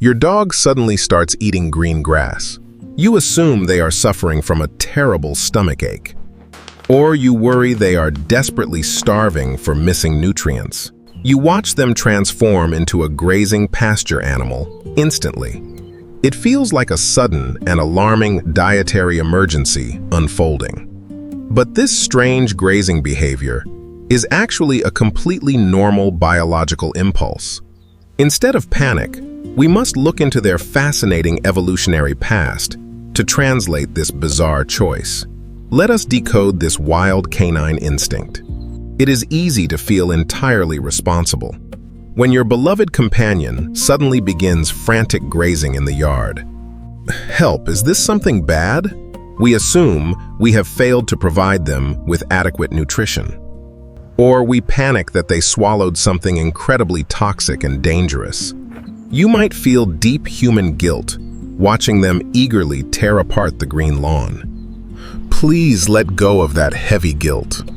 Your dog suddenly starts eating green grass. You assume they are suffering from a terrible stomach ache. Or you worry they are desperately starving for missing nutrients. You watch them transform into a grazing pasture animal instantly. It feels like a sudden and alarming dietary emergency unfolding. But this strange grazing behavior is actually a completely normal biological impulse. Instead of panic, we must look into their fascinating evolutionary past to translate this bizarre choice. Let us decode this wild canine instinct. It is easy to feel entirely responsible when your beloved companion suddenly begins frantic grazing in the yard. Help, is this something bad? We assume we have failed to provide them with adequate nutrition. Or we panic that they swallowed something incredibly toxic and dangerous. You might feel deep human guilt watching them eagerly tear apart the green lawn. Please let go of that heavy guilt.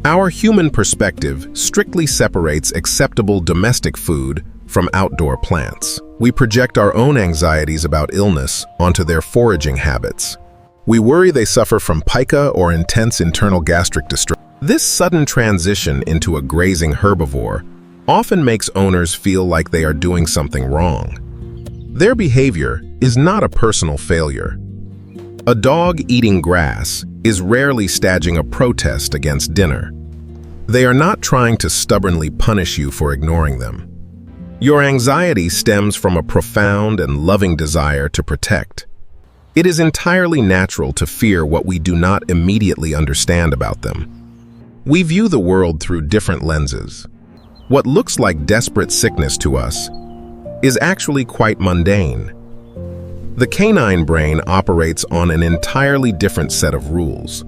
Our human perspective strictly separates acceptable domestic food from outdoor plants. We project our own anxieties about illness onto their foraging habits. We worry they suffer from pica or intense internal gastric distress. This sudden transition into a grazing herbivore often makes owners feel like they are doing something wrong. Their behavior is not a personal failure. A dog eating grass is rarely staging a protest against dinner. They are not trying to stubbornly punish you for ignoring them. Your anxiety stems from a profound and loving desire to protect. It is entirely natural to fear what we do not immediately understand about them. We view the world through different lenses. What looks like desperate sickness to us is actually quite mundane. The canine brain operates on an entirely different set of rules.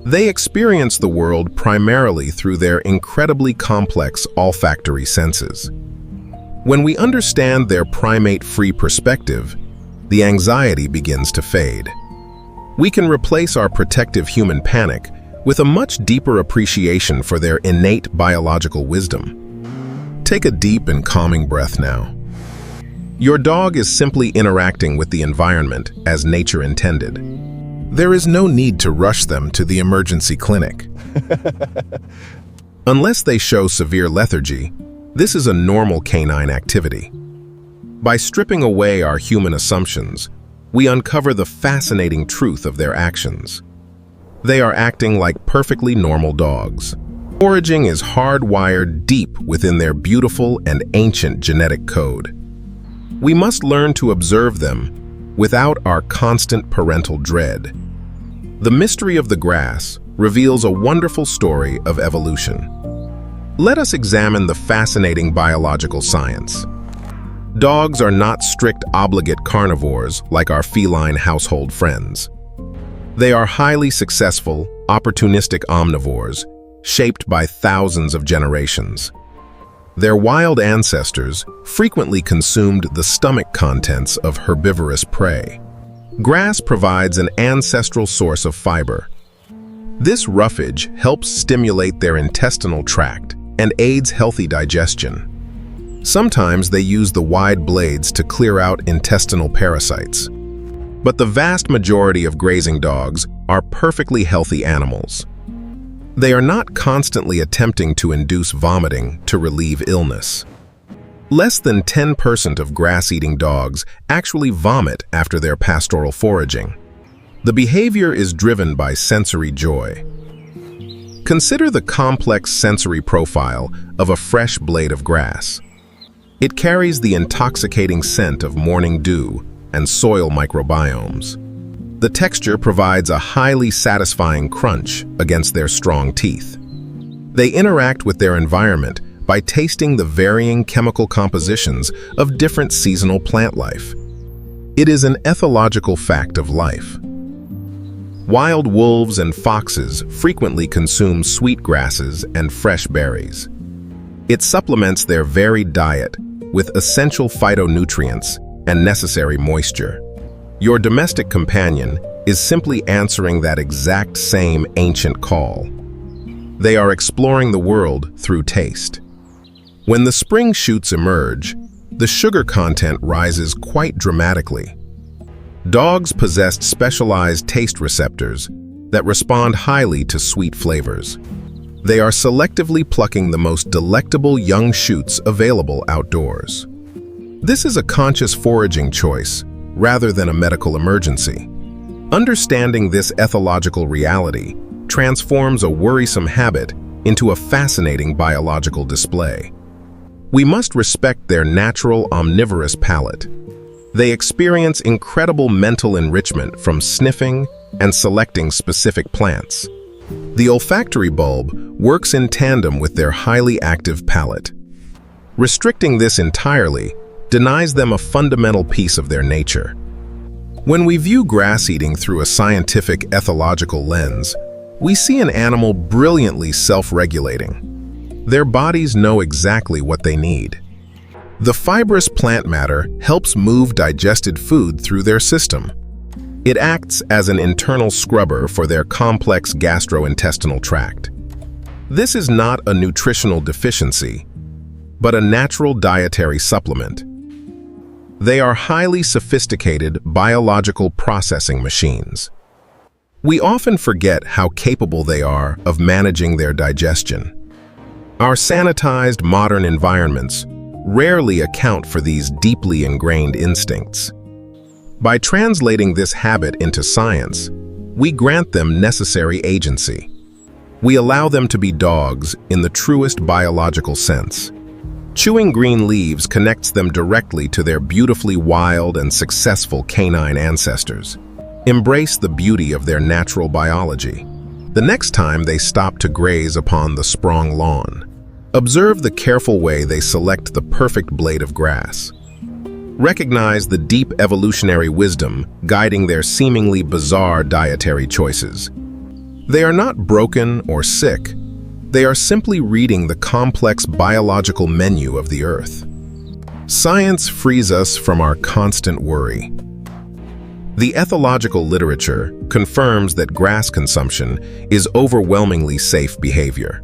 They experience the world primarily through their incredibly complex olfactory senses. When we understand their primate-free perspective, the anxiety begins to fade. We can replace our protective human panic with a much deeper appreciation for their innate biological wisdom. Take a deep and calming breath now. Your dog is simply interacting with the environment as nature intended. There is no need to rush them to the emergency clinic. Unless they show severe lethargy, this is a normal canine activity. By stripping away our human assumptions, we uncover the fascinating truth of their actions. They are acting like perfectly normal dogs. Foraging is hardwired deep within their beautiful and ancient genetic code. We must learn to observe them without our constant parental dread. The mystery of the grass reveals a wonderful story of evolution. Let us examine the fascinating biological science. Dogs are not strict obligate carnivores like our feline household friends. They are highly successful, opportunistic omnivores, shaped by thousands of generations. Their wild ancestors frequently consumed the stomach contents of herbivorous prey. Grass provides an ancestral source of fiber. This roughage helps stimulate their intestinal tract and aids healthy digestion. Sometimes they use the wide blades to clear out intestinal parasites. But the vast majority of grazing dogs are perfectly healthy animals. They are not constantly attempting to induce vomiting to relieve illness. Less than 10% of grass-eating dogs actually vomit after their pastoral foraging. The behavior is driven by sensory joy. Consider the complex sensory profile of a fresh blade of grass. It carries the intoxicating scent of morning dew and soil microbiomes. The texture provides a highly satisfying crunch against their strong teeth. They interact with their environment by tasting the varying chemical compositions of different seasonal plant life. It is an ethological fact of life. Wild wolves and foxes frequently consume sweet grasses and fresh berries. It supplements their varied diet with essential phytonutrients and necessary moisture. Your domestic companion is simply answering that exact same ancient call. They are exploring the world through taste. When the spring shoots emerge, the sugar content rises quite dramatically. Dogs possess specialized taste receptors that respond highly to sweet flavors. They are selectively plucking the most delectable young shoots available outdoors. This is a conscious foraging choice rather than a medical emergency. Understanding this ethological reality transforms a worrisome habit into a fascinating biological display. We must respect their natural omnivorous palate. They experience incredible mental enrichment from sniffing and selecting specific plants. The olfactory bulb works in tandem with their highly active palate. Restricting this entirely denies them a fundamental piece of their nature. When we view grass eating through a scientific ethological lens, we see an animal brilliantly self-regulating. Their bodies know exactly what they need. The fibrous plant matter helps move digested food through their system. It acts as an internal scrubber for their complex gastrointestinal tract. This is not a nutritional deficiency, but a natural dietary supplement. They are highly sophisticated biological processing machines. We often forget how capable they are of managing their digestion. Our sanitized modern environments rarely account for these deeply ingrained instincts. By translating this habit into science, we grant them necessary agency. We allow them to be dogs in the truest biological sense. Chewing green leaves connects them directly to their beautifully wild and successful canine ancestors. Embrace the beauty of their natural biology. The next time they stop to graze upon the sprawling lawn, observe the careful way they select the perfect blade of grass. Recognize the deep evolutionary wisdom guiding their seemingly bizarre dietary choices. They are not broken or sick. They are simply reading the complex biological menu of the earth. Science frees us from our constant worry. The ethological literature confirms that grass consumption is overwhelmingly safe behavior.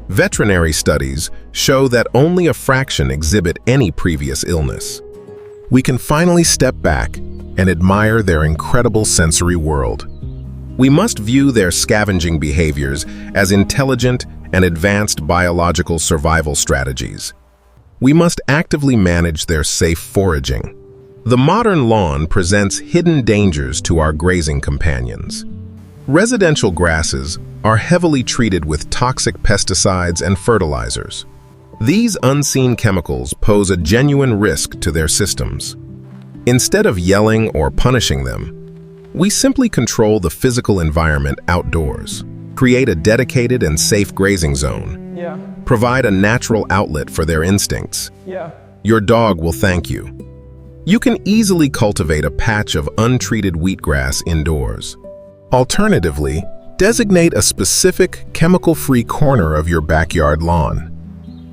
Veterinary studies show that only a fraction exhibit any previous illness. We can finally step back and admire their incredible sensory world. We must view their scavenging behaviors as intelligent and advanced biological survival strategies. We must actively manage their safe foraging. The modern lawn presents hidden dangers to our grazing companions. Residential grasses are heavily treated with toxic pesticides and fertilizers. These unseen chemicals pose a genuine risk to their systems. Instead of yelling or punishing them, we simply control the physical environment outdoors. Create a dedicated and safe grazing zone. Provide a natural outlet for their instincts. Your dog will thank you. You can easily cultivate a patch of untreated wheatgrass indoors. Alternatively, designate a specific chemical-free corner of your backyard lawn.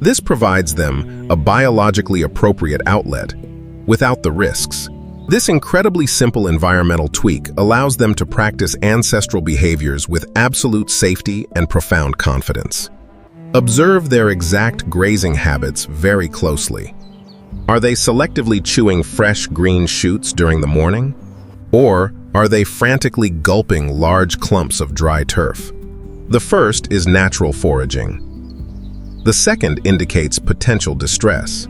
This provides them a biologically appropriate outlet without the risks. This incredibly simple environmental tweak allows them to practice ancestral behaviors with absolute safety and profound confidence. Observe their exact grazing habits very closely. Are they selectively chewing fresh green shoots during the morning? Or are they frantically gulping large clumps of dry turf? The first is natural foraging. The second indicates potential distress.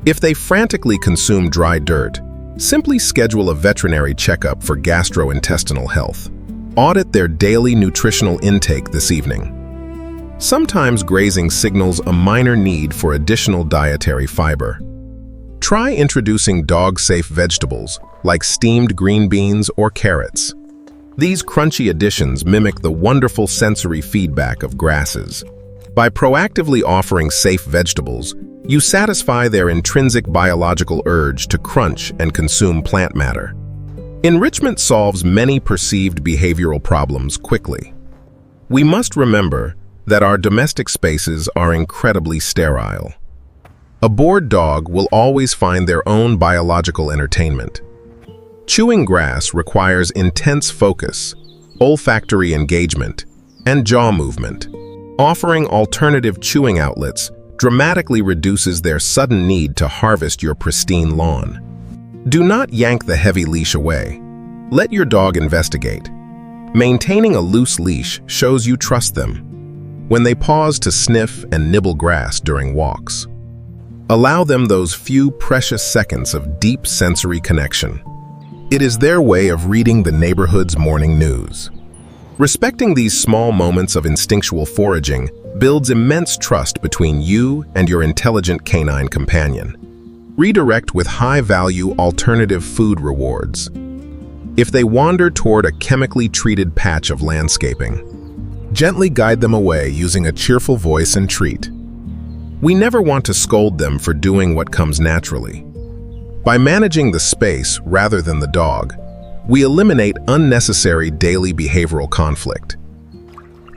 If they frantically consume dry dirt, simply schedule a veterinary checkup for gastrointestinal health. Audit their daily nutritional intake this evening. Sometimes grazing signals a minor need for additional dietary fiber. Try introducing dog-safe vegetables like steamed green beans or carrots. These crunchy additions mimic the wonderful sensory feedback of grasses. By proactively offering safe vegetables, you satisfy their intrinsic biological urge to crunch and consume plant matter. Enrichment solves many perceived behavioral problems quickly. We must remember that our domestic spaces are incredibly sterile. A bored dog will always find their own biological entertainment. Chewing grass requires intense focus, olfactory engagement, and jaw movement. Offering alternative chewing outlets dramatically reduces their sudden need to harvest your pristine lawn. Do not yank the heavy leash away. Let your dog investigate. Maintaining a loose leash shows you trust them. When they pause to sniff and nibble grass during walks, allow them those few precious seconds of deep sensory connection. It is their way of reading the neighborhood's morning news. Respecting these small moments of instinctual foraging builds immense trust between you and your intelligent canine companion. Redirect with high-value alternative food rewards. If they wander toward a chemically treated patch of landscaping, gently guide them away using a cheerful voice and treat. We never want to scold them for doing what comes naturally. By managing the space rather than the dog, we eliminate unnecessary daily behavioral conflict.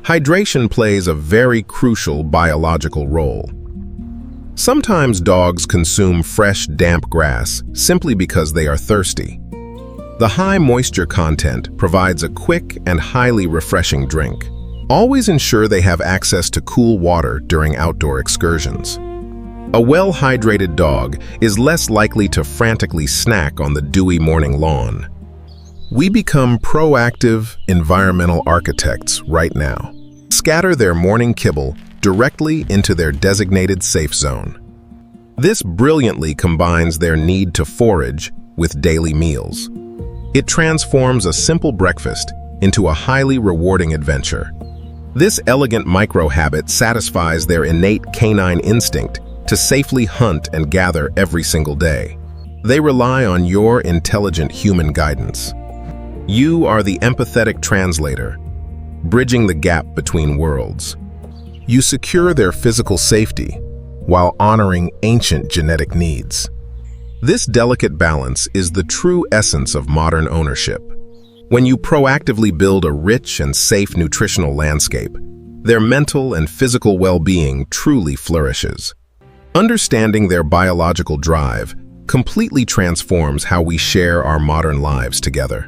Hydration plays a very crucial biological role. Sometimes dogs consume fresh, damp grass simply because they are thirsty. The high moisture content provides a quick and highly refreshing drink. Always ensure they have access to cool water during outdoor excursions. A well-hydrated dog is less likely to frantically snack on the dewy morning lawn. We become proactive environmental architects right now. Scatter their morning kibble directly into their designated safe zone. This brilliantly combines their need to forage with daily meals. It transforms a simple breakfast into a highly rewarding adventure. This elegant micro-habit satisfies their innate canine instinct to safely hunt and gather every single day. They rely on your intelligent human guidance. You are the empathetic translator, bridging the gap between worlds. You secure their physical safety while honoring ancient genetic needs. This delicate balance is the true essence of modern ownership. When you proactively build a rich and safe nutritional landscape, their mental and physical well-being truly flourishes. Understanding their biological drive completely transforms how we share our modern lives together.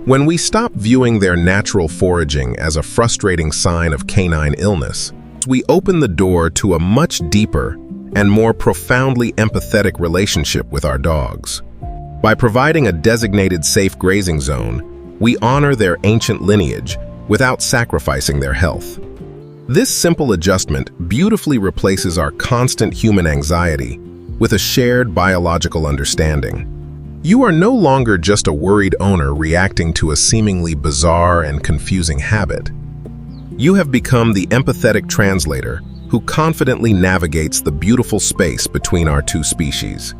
When we stop viewing their natural foraging as a frustrating sign of canine illness, we open the door to a much deeper and more profoundly empathetic relationship with our dogs. By providing a designated safe grazing zone, we honor their ancient lineage without sacrificing their health. This simple adjustment beautifully replaces our constant human anxiety with a shared biological understanding. You are no longer just a worried owner reacting to a seemingly bizarre and confusing habit. You have become the empathetic translator who confidently navigates the beautiful space between our two species.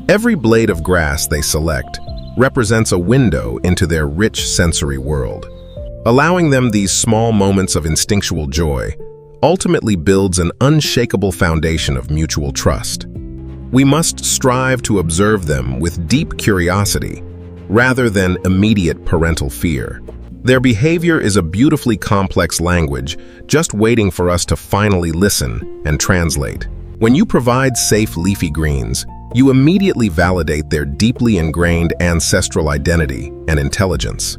Every blade of grass they select represents a window into their rich sensory world. Allowing them these small moments of instinctual joy ultimately builds an unshakable foundation of mutual trust. We must strive to observe them with deep curiosity rather than immediate parental fear. Their behavior is a beautifully complex language, just waiting for us to finally listen and translate. When you provide safe leafy greens, you immediately validate their deeply ingrained ancestral identity and intelligence.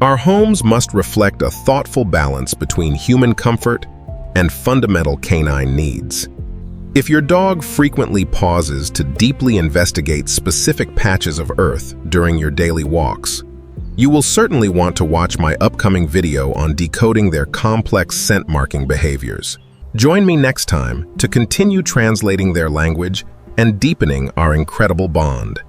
Our homes must reflect a thoughtful balance between human comfort and fundamental canine needs. If your dog frequently pauses to deeply investigate specific patches of earth during your daily walks, you will certainly want to watch my upcoming video on decoding their complex scent marking behaviors. Join me next time to continue translating their language and deepening our incredible bond.